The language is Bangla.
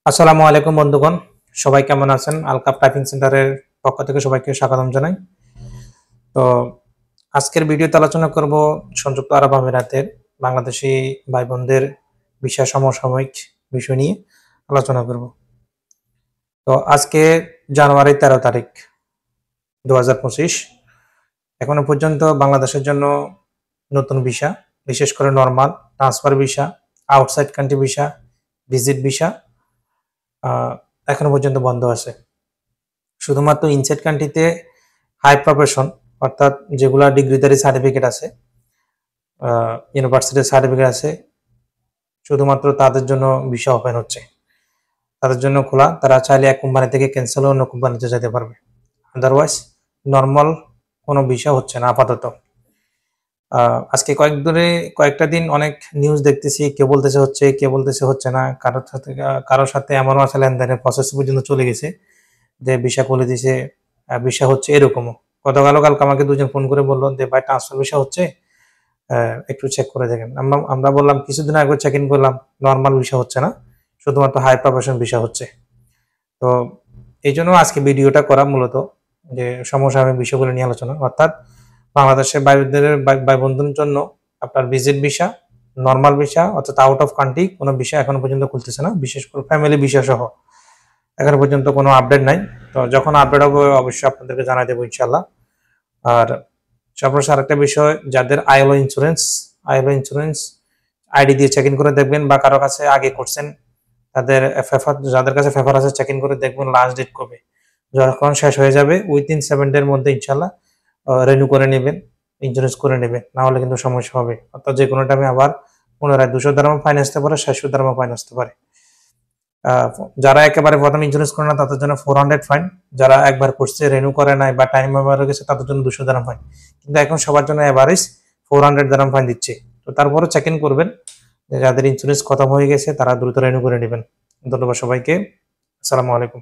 আসসালামু আলাইকুম বন্ধুগণ, সবাই কেমন আছেন? আলকাপ টাইপিং সেন্টারের পক্ষ থেকে সবাইকে স্বাগতম জানাই। তো আজকের ভিডিওতে আলোচনা করব সংযুক্ত আরব আমিরাতের বাংলাদেশি ভাই বোনদের ভিসা সমসাময়িক বিষয় নিয়ে আলোচনা করব। তো আজকে জানুয়ারি 13 তারিখ 2025। এখনো পর্যন্ত বাংলাদেশের জন্য নতুন ভিসা, বিশেষ করে normal, transfer visa, outside country visa, visit visa এখনো পর্যন্ত বন্ধ আছে। শুধুমাত্র ইনসাইড কান্ট্রিতে হাই প্রফেশন অর্থাৎ যেগুলা ডিগ্রিধারী সার্টিফিকেট আছে, ইউনিভার্সিটির সার্টিফিকেট আছে, শুধুমাত্র তাদের জন্য ভিসা ওপেন হচ্ছে, তাদের জন্য খোলা। তারা চাইলে এক কোম্পানি থেকে ক্যান্সেল অন্য কোম্পানিতে যেতে পারবে। আদারওয়াইজ নর্মাল কোনো ভিসা হচ্ছে না আপাতত। আজকে কয়েকটা দিন অনেক নিউজ দেখতেছি, কেউ বলতেছে হচ্ছে, কেউ বলতেছে হচ্ছে না। কারোর সাথে এমনও আছে লেনদেনের প্রসেস পর্যন্ত চলে গেছে যে ভিসা খুলে দিছে, ভিসা হচ্ছে এরকমও। কালকে আমাকে দুজন ফোন করে বললো যে ভাই ট্রান্সফার ভিসা হচ্ছে, একটু চেক করে দেখেন। আমরা বললাম কিছুদিন আগে চেক ইন করলাম, নর্মাল ভিসা হচ্ছে না, শুধুমাত্র হাই প্রফেশন ভিসা হচ্ছে। তো এই জন্য আজকে ভিডিওটা করা মূলত যে সমসাময়িক বিষয়গুলো নিয়ে আলোচনা, অর্থাৎ বাংলাদেশের ভাই বন্ধুদের জন্য আপনার ভিজিট ভিসা, নর্মাল ভিসা অর্থাৎ আউট অফ কান্ট্রি কোনো ভিসা এখনো পর্যন্ত খুলতেছে না, বিশেষ করে ফ্যামিলি ভিসা সহ এখনো পর্যন্ত কোনো আপডেট নাই। তো যখন আপডেট হবে অবশ্যই আপনাদেরকে জানাই দেবো ইনশাল্লাহ। আর সর্বশেষ আরেকটা বিষয়, যাদের আইএলও ইন্স্যুরেন্স আইডি দিয়ে চেক ইন করে দেখবেন, বা কারো কাছে আগে করছেন যাদের কাছে ফেফার আছে চেক ইন করে দেখবেন লাস্ট ডেট কবে। যখন শেষ হয়ে যাবে উইথিন 7 ডের মধ্যে ইনশাল্লাহ রিনিউ করে নেবেন, ইন্স্যুরেন্স করে নেবেন, না হলে কিন্তু সমস্যা হবে। অর্থাৎ যে কোনো টাইমে আবার পুনরায় 200 দিরহাম ফাইন আসতে পারে, 700 দিরহাম ফাইন আসতে পারে। যারা একেবারে প্রথম ইন্স্যুরেন্স করে না তাদের জন্য 400 ফাইন, যারা একবার করছে রিনিউ করে নাই বা টাইম ওভার হয়ে গেছে তাদের জন্য 200 দিরহাম ফাইন। কিন্তু এখন সবার জন্য এভারেজ 400 দিরহাম ফাইন দিচ্ছে। তো তারপরে চেক ইন করবেন, যাদের ইন্স্যুরেন্স খতম হয়ে গেছে তারা দ্রুত রিনিউ করে নেবেন। ধন্যবাদ সবাইকে। আসসালামু আলাইকুম।